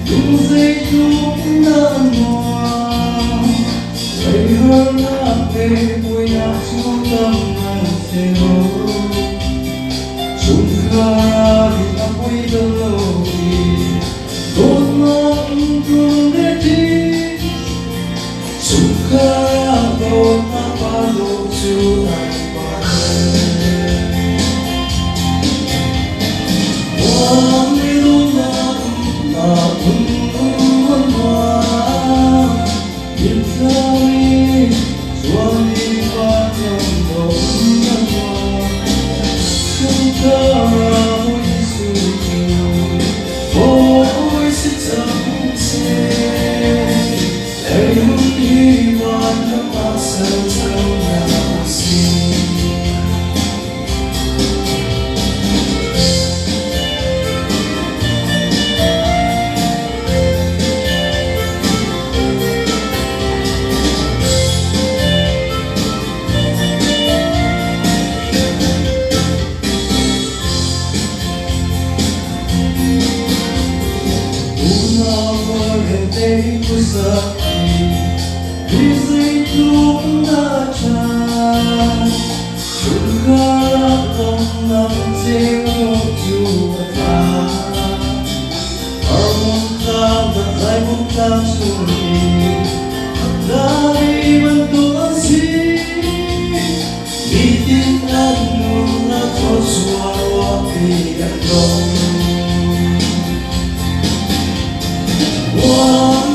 những giây phút nan hoa vậy hơn đã về vui nhạc xuống tâm seno chúng ta đi ta vui đơn lâu đi tốt ngon thương để đi chúng ta tốt ta ba lô chưa anh ba One little love, one hoa Yên trai, xuân đi qua trong đống nhân hoa Chúng ta mỗi sự nhiều, mỗi sự chẳng chê Để hướng đi qua nước mắt sâu sâu nhà xin của sakti di situ nacha sugara tong jiwa juta amunta batai munta suni dari bentuk si bikin anu na suara pian dong One